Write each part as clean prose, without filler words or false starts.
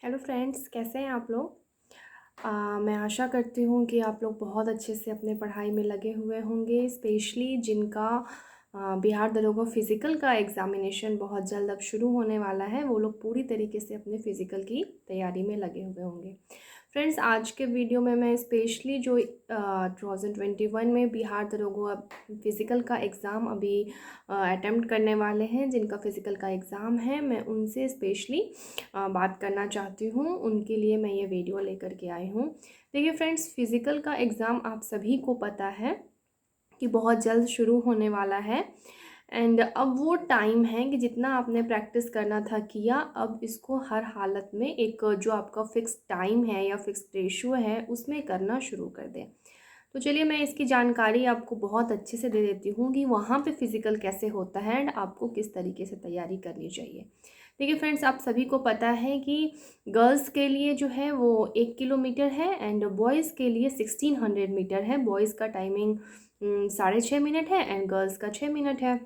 Hello friends, कैसे हैं आप लोग। मैं आशा करती हूँ कि आप लोग बहुत अच्छे से अपने पढ़ाई में लगे हुए होंगे। स्पेशली जिनका बिहार दरोगा फ़िज़िकल का एग्ज़ामिनेशन बहुत जल्द अब शुरू होने वाला है, वो लोग पूरी तरीके से अपने फ़िज़िकल की तैयारी में लगे हुए होंगे। फ्रेंड्स, आज के वीडियो में मैं स्पेशली जो 2021 में बिहार दरोगा फ़िज़िकल का एग्ज़ाम अभी अटेम्प्ट करने वाले हैं, जिनका फ़िज़िकल का एग्ज़ाम है, मैं उनसे स्पेशली बात करना चाहती हूँ। उनके लिए मैं ये वीडियो लेकर के आई हूँ। देखिए फ्रेंड्स, फ़िज़िकल का एग्ज़ाम आप सभी को पता है कि बहुत जल्द शुरू होने वाला है। एंड अब वो टाइम है कि जितना आपने प्रैक्टिस करना था किया, अब इसको हर हालत में एक जो आपका फ़िक्स टाइम है या फ़िक्स रेशियो है उसमें करना शुरू कर दें। तो चलिए मैं इसकी जानकारी आपको बहुत अच्छे से दे देती हूँ कि वहाँ पे फ़िज़िकल कैसे होता है एंड आपको किस तरीके से तैयारी करनी चाहिए। देखिए फ्रेंड्स, आप सभी को पता है कि गर्ल्स के लिए जो है वो 1 किलोमीटर है एंड बॉयज़ के लिए 1600 मीटर है। बॉयज़ का टाइमिंग 6.5 मिनट है एंड गर्ल्स का 6 मिनट है।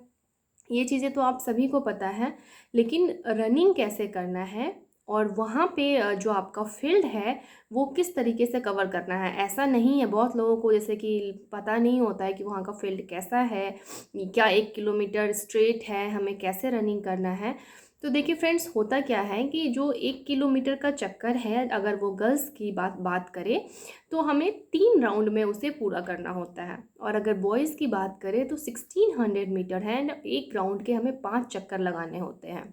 ये चीज़ें तो आप सभी को पता है, लेकिन रनिंग कैसे करना है और वहाँ पे जो आपका फील्ड है वो किस तरीके से कवर करना है, ऐसा नहीं है। बहुत लोगों को जैसे कि पता नहीं होता है कि वहाँ का फील्ड कैसा है, क्या 1 किलोमीटर स्ट्रेट है, हमें कैसे रनिंग करना है। तो देखिए फ्रेंड्स, होता क्या है कि जो 1 किलोमीटर का चक्कर है, अगर वो गर्ल्स की बात बात करें तो हमें 3 राउंड में उसे पूरा करना होता है, और अगर बॉयज़ की बात करें तो 1600 मीटर है एंड एक राउंड के हमें 5 चक्कर लगाने होते हैं।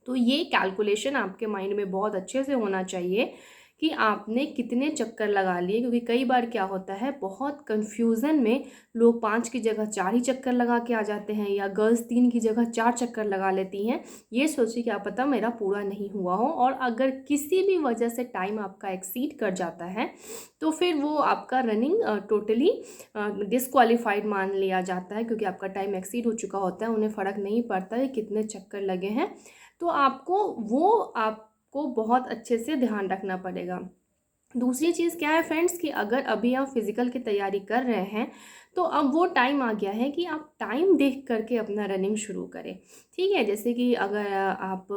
तो ये कैलकुलेशन आपके माइंड में बहुत अच्छे से होना चाहिए कि आपने कितने चक्कर लगा लिए, क्योंकि कई बार क्या होता है, बहुत कन्फ्यूज़न में लोग 5 की जगह 4 ही चक्कर लगा के आ जाते हैं, या गर्ल्स 3 की जगह 4 चक्कर लगा लेती हैं, ये सोचिए क्या पता मेरा पूरा नहीं हुआ हो। और अगर किसी भी वजह से टाइम आपका एक्सीड कर जाता है तो फिर वो आपका रनिंग टोटली डिसक्वालीफाइड मान लिया जाता है, क्योंकि आपका टाइम एक्सीड हो चुका होता है। उन्हें फ़र्क नहीं पड़ता है कितने चक्कर लगे हैं। तो आपको बहुत अच्छे से ध्यान रखना पड़ेगा। दूसरी चीज़ क्या है फ्रेंड्स, कि अगर अभी आप फिज़िकल की तैयारी कर रहे हैं तो अब वो टाइम आ गया है कि आप टाइम देख करके अपना रनिंग शुरू करें। ठीक है, जैसे कि अगर आप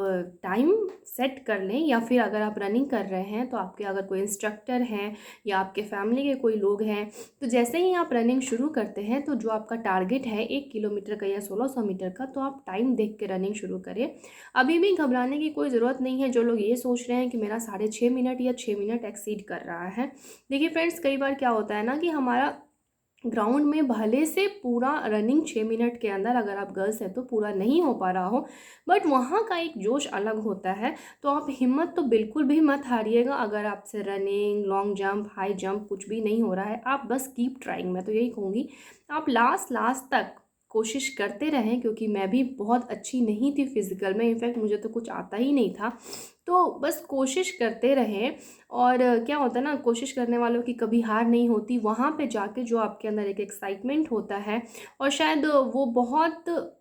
टाइम सेट कर लें, या फिर अगर आप रनिंग कर रहे हैं तो आपके अगर कोई इंस्ट्रक्टर हैं या आपके फैमिली के कोई लोग हैं, तो जैसे ही आप रनिंग शुरू करते हैं तो जो आपका टारगेट है 1 किलोमीटर का या 1600 मीटर का, तो आप टाइम देख के रनिंग शुरू करें। अभी भी घबराने की कोई ज़रूरत नहीं है। जो लोग ये सोच रहे हैं कि मेरा 6.5 मिनट या 6 मिनट एक्सीड कर रहा है, देखिए फ्रेंड्स, कई बार क्या होता है ना कि हमारा ग्राउंड में भले से पूरा रनिंग 6 मिनट के अंदर, अगर आप गर्ल्स हैं तो पूरा नहीं हो पा रहा हो, बट वहाँ का एक जोश अलग होता है। तो आप हिम्मत तो बिल्कुल भी मत हारिएगा। अगर आपसे running, long jump, high jump कुछ भी नहीं हो रहा है, आप बस कीप ट्राइंग। मैं तो यही कहूँगी, आप लास्ट लास्ट तक कोशिश करते रहें, क्योंकि मैं भी बहुत अच्छी नहीं थी फिज़िकल में, इनफैक्ट मुझे तो कुछ आता ही नहीं था। तो बस कोशिश करते रहें। और क्या होता है ना, कोशिश करने वालों की कभी हार नहीं होती। वहाँ पे जाके जो आपके अंदर एक एक्साइटमेंट होता है, और शायद वो बहुत,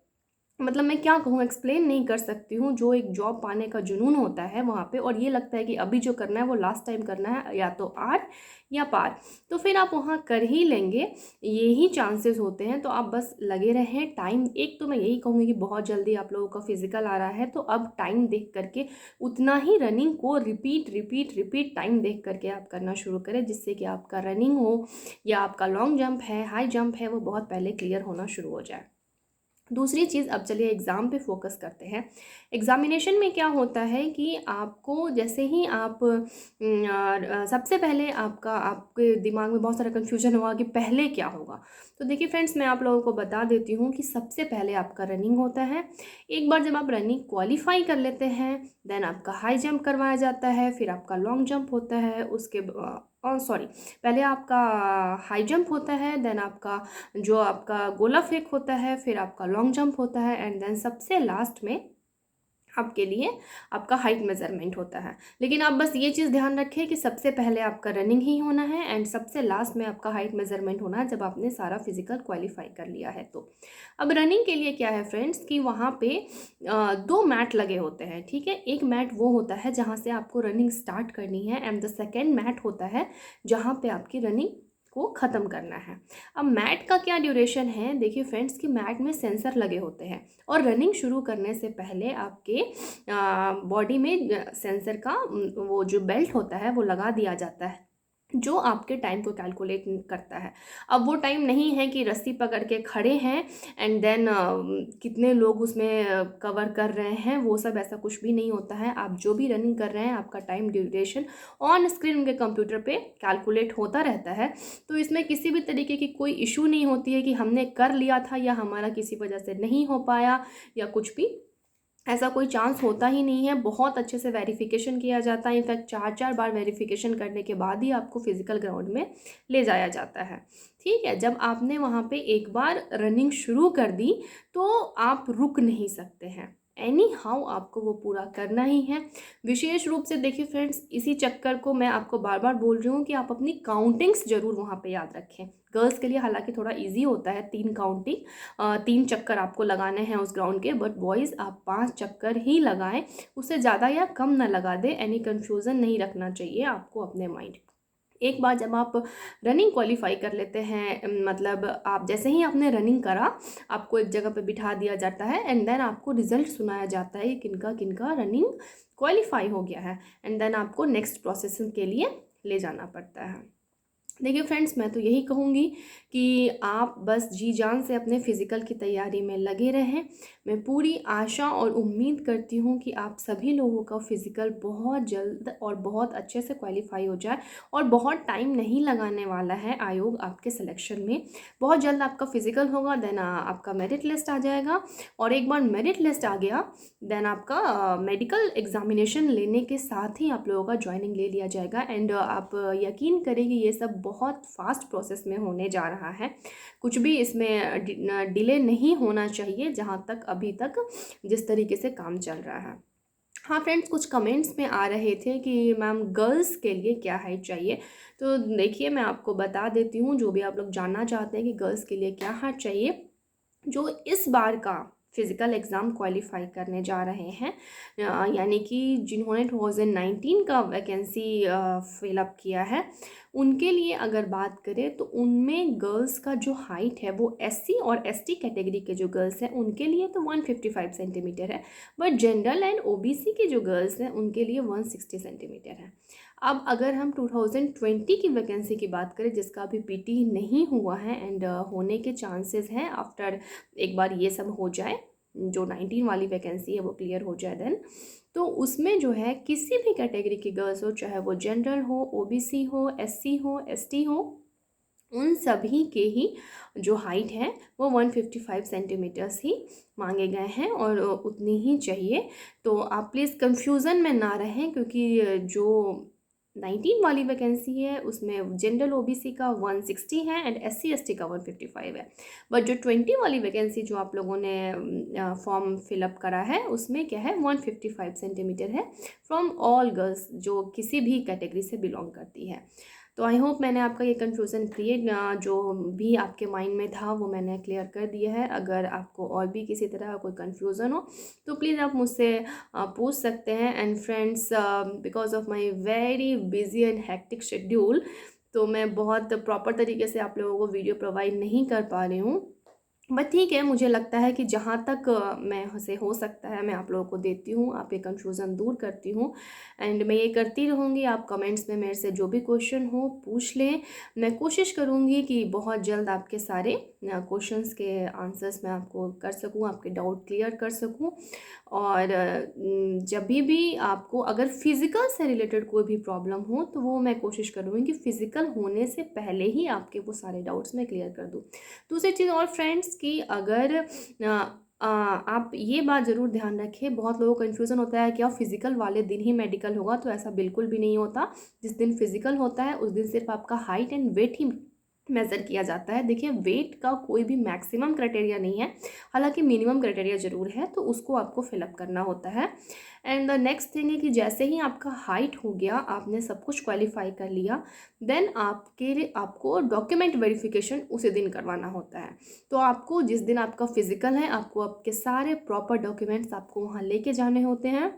मतलब मैं क्या कहूँ, एक्सप्लेन नहीं कर सकती हूँ, जो एक जॉब पाने का जुनून होता है वहाँ पे, और ये लगता है कि अभी जो करना है वो लास्ट टाइम करना है, या तो आर या पार, तो फिर आप वहाँ कर ही लेंगे, यही चांसेस होते हैं। तो आप बस लगे रहें। टाइम, एक तो मैं यही कहूँगी कि बहुत जल्दी आप लोगों का फिजिकल आ रहा है, तो अब टाइम देख करके उतना ही रनिंग को रिपीट रिपीट रिपीट टाइम देख करके आप करना शुरू करें, जिससे कि आपका रनिंग हो या आपका लॉन्ग जंप है, हाई जंप है, वो बहुत पहले क्लियर होना शुरू हो जाए। दूसरी चीज़, अब चलिए एग्ज़ाम पे फोकस करते हैं। एग्ज़ामिनेशन में क्या होता है कि आपको जैसे ही आप सबसे पहले आपके दिमाग में बहुत सारा कन्फ्यूजन होगा कि पहले क्या होगा। तो देखिए फ्रेंड्स, मैं आप लोगों को बता देती हूँ कि सबसे पहले आपका रनिंग होता है। एक बार जब आप रनिंग क्वालिफाई कर लेते हैं, देन आपका हाई जंप करवाया जाता है, फिर आपका लॉन्ग जंप होता है, उसके सॉरी, पहले आपका हाई जंप होता है, देन आपका जो आपका गोला फेंक होता है, फिर आपका लॉन्ग जंप होता है, एंड देन सबसे लास्ट में आपके लिए आपका हाइट मेज़रमेंट होता है। लेकिन आप बस ये चीज़ ध्यान रखें कि सबसे पहले आपका रनिंग ही होना है एंड सबसे लास्ट में आपका हाइट मेज़रमेंट होना है, जब आपने सारा फिजिकल क्वालिफाई कर लिया है तो। अब रनिंग के लिए क्या है फ्रेंड्स, कि वहाँ पे 2 मैट लगे होते हैं। ठीक है, एक मैट वो होता है जहाँ से आपको रनिंग स्टार्ट करनी है, एंड द सेकेंड मैट होता है जहाँ पे आपकी रनिंग को ख़त्म करना है। अब मैट का क्या ड्यूरेशन है, देखिए फ्रेंड्स कि मैट में सेंसर लगे होते हैं और रनिंग शुरू करने से पहले आपके बॉडी में सेंसर का वो जो बेल्ट होता है वो लगा दिया जाता है, जो आपके टाइम को कैलकुलेट करता है। अब वो टाइम नहीं है कि रस्सी पकड़ के खड़े हैं एंड देन कितने लोग उसमें कवर कर रहे हैं, वो सब ऐसा कुछ भी नहीं होता है। आप जो भी रनिंग कर रहे हैं आपका टाइम ड्यूरेशन ऑन स्क्रीन उनके कंप्यूटर पे कैलकुलेट होता रहता है। तो इसमें किसी भी तरीके की कोई इशू नहीं होती है कि हमने कर लिया था या हमारा किसी वजह से नहीं हो पाया या कुछ भी, ऐसा कोई चांस होता ही नहीं है। बहुत अच्छे से वेरिफिकेशन किया जाता है, इनफैक्ट 4-4 बार वेरिफिकेशन करने के बाद ही आपको फिज़िकल ग्राउंड में ले जाया जाता है। ठीक है, जब आपने वहाँ पे एक बार रनिंग शुरू कर दी तो आप रुक नहीं सकते हैं, एनी हाउ आपको वो पूरा करना ही है। विशेष रूप से देखिए फ्रेंड्स, इसी चक्कर को मैं आपको बार बार बोल रही हूँ कि आप अपनी काउंटिंग्स ज़रूर वहाँ पे याद रखें। गर्ल्स के लिए हालांकि थोड़ा इजी होता है 3 काउंटिंग, 3 चक्कर आपको लगाने हैं उस ग्राउंड के, बट बॉयज़ आप 5 चक्कर ही लगाएं, उससे ज़्यादा या कम ना लगा दें। एनी कन्फ्यूज़न नहीं रखना चाहिए आपको अपने माइंड। एक बार जब आप रनिंग क्वालिफाई कर लेते हैं, मतलब आप जैसे ही आपने रनिंग करा आपको एक जगह पे बिठा दिया जाता है एंड देन आपको रिजल्ट सुनाया जाता है किनका किनका रनिंग क्वालिफाई हो गया है, एंड देन आपको नेक्स्ट प्रोसेसिंग के लिए ले जाना पड़ता है। देखिए फ्रेंड्स, मैं तो यही कहूँगी कि आप बस जी जान से अपने फ़िज़िकल की तैयारी में लगे रहें। मैं पूरी आशा और उम्मीद करती हूँ कि आप सभी लोगों का फ़िज़िकल बहुत जल्द और बहुत अच्छे से क्वालिफ़ाई हो जाए, और बहुत टाइम नहीं लगाने वाला है आयोग आपके सिलेक्शन में। बहुत जल्द आपका फ़िज़िकल होगा, देन आपका मेरिट लिस्ट आ जाएगा, और एक बार मेरिट लिस्ट आ गया देन आपका मेडिकल एग्ज़ामिनेशन लेने के साथ ही आप लोगों का जॉइनिंग ले लिया जाएगा। एंड आप यकीन करें कि ये सब बहुत फास्ट प्रोसेस में होने जा रहा है, कुछ भी इसमें डिले नहीं होना चाहिए जहाँ तक अभी तक जिस तरीके से काम चल रहा है। हाँ फ्रेंड्स, कुछ कमेंट्स में आ रहे थे कि मैम गर्ल्स के लिए क्या हाइट चाहिए, तो देखिए मैं आपको बता देती हूँ, जो भी आप लोग जानना चाहते हैं कि गर्ल्स के लिए क्या हाइट चाहिए, जो इस बार का फ़िज़िकल एग्ज़ाम क्वालिफ़ाई करने जा रहे हैं, यानी कि जिन्होंने 2019 का वैकेंसी फ़िलअप किया है, उनके लिए अगर बात करें तो उनमें गर्ल्स का जो हाइट है वो एससी और एसटी कैटेगरी के जो गर्ल्स हैं उनके लिए तो 155 सेंटीमीटर है, बट जनरल एंड ओबीसी के जो गर्ल्स हैं उनके लिए 160 सेंटीमीटर है। अब अगर हम 2020 की वैकेंसी की बात करें, जिसका अभी पीटी नहीं हुआ है एंड होने के चांसेस हैं आफ्टर एक बार ये सब हो जाए, जो 19 वाली वैकेंसी है वो क्लियर हो जाए देन, तो उसमें जो है किसी भी कैटेगरी की गर्ल्स हो, चाहे वो जनरल हो, ओबीसी हो, एससी हो, एसटी हो, उन सभी के ही जो हाइट है वो 155 सेंटीमीटर्स ही मांगे गए हैं और उतनी ही चाहिए। तो आप प्लीज़ कंफ्यूजन में ना रहें, क्योंकि जो 19 वाली वैकेंसी है उसमें जनरल ओबीसी का 160 है एंड एससी एसटी का 155 है, बट जो 20 वाली वैकेंसी जो आप लोगों ने फॉर्म फिलअप करा है उसमें क्या है 155 सेंटीमीटर है फ्रॉम ऑल गर्ल्स जो किसी भी कैटेगरी से बिलोंग करती है। तो आई होप मैंने आपका ये कन्फ्यूज़न क्रिएट जो भी आपके माइंड में था वो मैंने क्लियर कर दिया है। अगर आपको और भी किसी तरह का कोई कन्फ्यूज़न हो तो प्लीज़ आप मुझसे पूछ सकते हैं। And friends, because of my very busy and hectic schedule, तो मैं बहुत प्रॉपर तरीके से आप लोगों को वीडियो प्रोवाइड नहीं कर पा रही हूँ, बट ठीक है, मुझे लगता है कि जहाँ तक मैं से हो सकता है मैं आप लोगों को देती हूँ, आप ये कन्फ्यूज़न दूर करती हूँ। एंड मैं ये करती रहूँगी। आप कमेंट्स में मेरे से जो भी क्वेश्चन हो पूछ लें, मैं कोशिश करूँगी कि बहुत जल्द आपके सारे क्वेश्चंस के आंसर्स मैं आपको कर सकूँ, आपके डाउट क्लियर कर सकूँ। और जब भी आपको अगर फ़िज़िकल से रिलेटेड कोई भी प्रॉब्लम हो तो वो मैं कोशिश करूँगी कि फ़िज़िकल होने से पहले ही आपके वो सारे डाउट्स मैं क्लियर कर दूँ। दूसरी चीज़ और फ्रेंड्स कि अगर आप ये बात ज़रूर ध्यान रखें, बहुत लोगों को कन्फ्यूज़न होता है क्या फ़िज़िकल वाले दिन ही मेडिकल होगा, तो ऐसा बिल्कुल भी नहीं होता। जिस दिन फ़िज़िकल होता है उस दिन सिर्फ आपका हाइट एंड वेट ही मेज़र किया जाता है। देखिए, वेट का कोई भी मैक्सिमम क्राइटेरिया नहीं है, हालांकि मिनिमम क्राइटेरिया ज़रूर है, तो उसको आपको फिलअप करना होता है। एंड द नेक्स्ट थिंग है कि जैसे ही आपका हाइट हो गया, आपने सब कुछ क्वालिफाई कर लिया, देन आपको डॉक्यूमेंट वेरिफिकेशन उसी दिन करवाना होता है। तो आपको जिस दिन आपका फिज़िकल है, आपको आपके सारे प्रॉपर डॉक्यूमेंट्स आपको वहाँ लेके जाने होते हैं,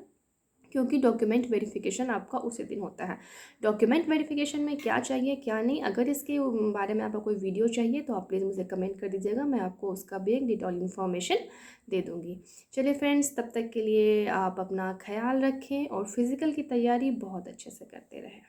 क्योंकि डॉक्यूमेंट वेरिफिकेशन आपका उसी दिन होता है। डॉक्यूमेंट वेरिफिकेशन में क्या चाहिए क्या नहीं, अगर इसके बारे में आपको कोई वीडियो चाहिए तो आप प्लीज़ मुझे कमेंट कर दीजिएगा, मैं आपको उसका भी एक डिटेल इन्फॉर्मेशन दे दूँगी। चलिए फ्रेंड्स, तब तक के लिए आप अपना ख्याल रखें और फिज़िकल की तैयारी बहुत अच्छे से करते रहें।